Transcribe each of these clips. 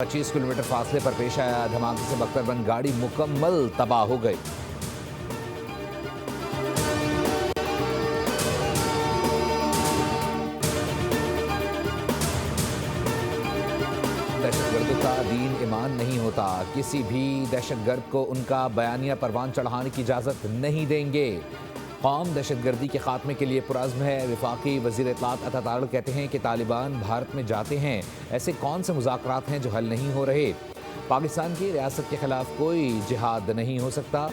25 kilometre फासले पर पेश आया धमाके से बख्तरबंद गाड़ी मुकम्मल तबाह हो गई। दहशतगर्दों का दीन ईमान नहीं होता, किसी भी दहशतगर्द को उनका बयानिया परवान चढ़ाने की इजाज़त नहीं देंगे। कौम दहशतगर्दी के खात्मे के लिए पुरज़्म है। वफाकी वज़ीर इत्तलात अता तारड़ कहते हैं कि तालिबान भारत में जाते हैं, ऐसे कौन से मुज़ाकरात हैं जो हल नहीं हो रहे। पाकिस्तान की रियासत के खिलाफ कोई जिहाद नहीं हो सकता।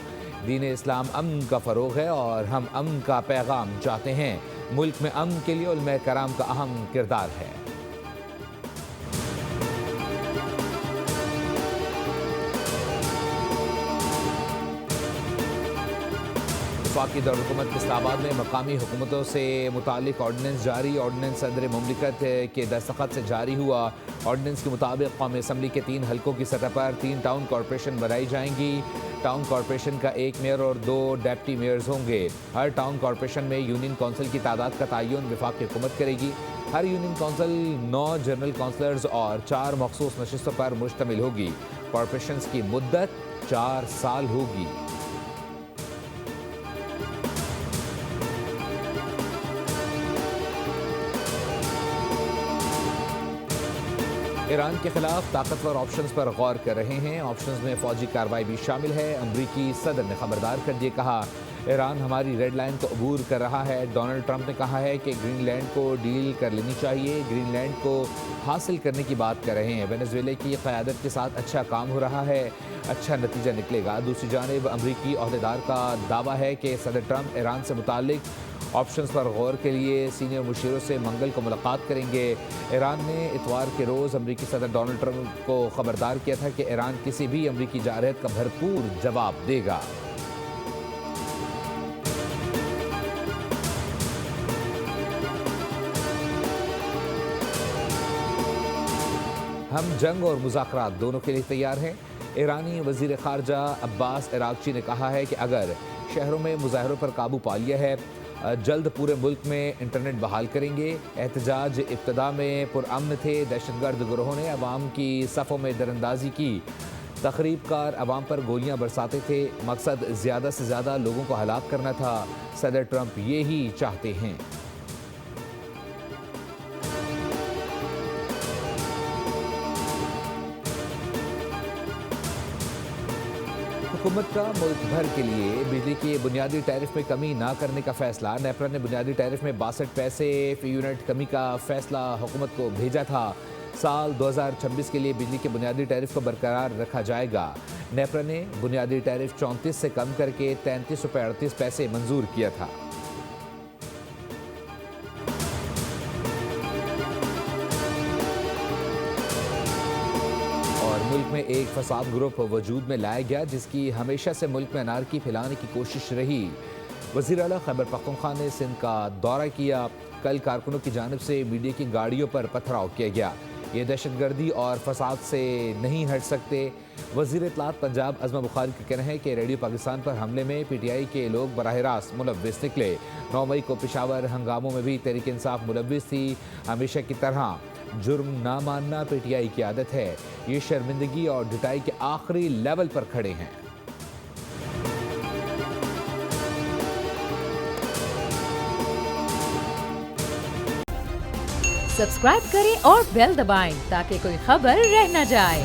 दीन इस्लाम अमन का फ़रोग़ है और हम अमन का पैगाम चाहते हैं। मुल्क में अमन के लिए उलमा कराम का अहम किरदार है। वफाकी दारुल-हुकूमत इस्लामाबाद में मकामी हुकूमतों से मुतालिक ऑर्डिनेंस जारी। ऑर्डिनेंस सदर मुमलिकत के दस्तखत से जारी हुआ। ऑर्डिनेंस के मुताबिक कौमी असम्बली के 3 हलकों की सतह पर 3 टाउन कॉरपोरेशन बनाई जाएंगी। टाउन कॉरपोरेशन का 1 मेयर और 2 डेप्टी मेयर्स होंगे। हर टाउन कॉरपोरेशन में यूनियन कौंसिल की तादाद का तयन वफाकी हुकूमत करेगी। हर यूनियन कौंसिल 9 जनरल कौंसलर्स और 4 मखसूस नशिस्तों पर मुश्तमिल होगी। कॉरपोरेशन की मुद्दत 4 साल होगी। ईरान के खिलाफ ताकतवर ऑप्शंस पर गौर कर रहे हैं। ऑप्शंस में फौजी कार्रवाई भी शामिल है। अमरीकी सदर ने खबरदार कर दिए, कहा ईरान हमारी रेड लाइन को अबूर कर रहा है। डोनाल्ड ट्रंप ने कहा है कि ग्रीनलैंड को डील कर लेनी चाहिए। ग्रीनलैंड को हासिल करने की बात कर रहे हैं। वेनेजुएला की क़यादत के साथ अच्छा काम हो रहा है, अच्छा नतीजा निकलेगा। दूसरी जानिब अमरीकी अहदेदार का दावा है कि सदर ट्रंप ईरान से मुताल्लिक ऑप्शंस पर गौर के लिए सीनियर मुशीरों से मंगल को मुलाकात करेंगे। ईरान ने इतवार के रोज़ अमरीकी सदर डोनाल्ड ट्रंप को खबरदार किया था कि ईरान किसी भी अमरीकी जारहत का भरपूर जवाब देगा। हम जंग और मुज़ाकरात दोनों के लिए तैयार हैं। ईरानी वज़ीर ख़ारजा अब्बास अराग़ची ने कहा है कि अगर शहरों में मुज़ाहरों पर काबू पा लिया है, जल्द पूरे मुल्क में इंटरनेट बहाल करेंगे। एहतजाज इब्तदा में पुरअमन थे। दहशतगर्द गिरोहों ने अवाम की सफ़ों में दरअंदाजी की। तखरीबकार अवाम पर गोलियां बरसाते थे। मकसद ज़्यादा से ज़्यादा लोगों को हलाक करना था। सदर ट्रंप ये ही चाहते हैं। हुकूमत का मुल्क भर के लिए बिजली के बुनियादी टैरिफ में कमी ना करने का फैसला। नेपरा ने बुनियादी टैरिफ में 62 पैसे फी यूनिट कमी का फैसला हुकूमत को भेजा था। साल 2026 के लिए बिजली के बुनियादी टैरिफ को बरकरार रखा जाएगा। नेपरा ने बुनियादी टैरिफ 34 से कम करके 33 रुपये 38 पैसे मंजूर किया था। मुल्क में एक फसाद ग्रुप वजूद में लाया गया जिसकी हमेशा से मुल्क में अनारकी फैलाने की कोशिश रही। वज़ीर आला खैबर पख्तूनख्वा ने सिंध का दौरा किया। कल कारकुनों की जानिब से मीडिया की गाड़ियों पर पथराव किया गया। ये दहशतगर्दी और फसाद से नहीं हट सकते। वज़ीर इत्तलात पंजाब अज़मा बुखारी का कहना है कि रेडियो पाकिस्तान पर हमले में PTI के लोग बराह रास्त मुलव्विस निकले। 9 मई को पेशावर हंगामों में भी तहरीक इंसाफ मुलव्विस थी। हमेशा की तरह जुर्म ना मानना PTI की आदत है। ये शर्मिंदगी और ढिठाई के आखिरी लेवल पर खड़े हैं। सब्सक्राइब करें और बेल दबाएं ताकि कोई खबर रह न जाए।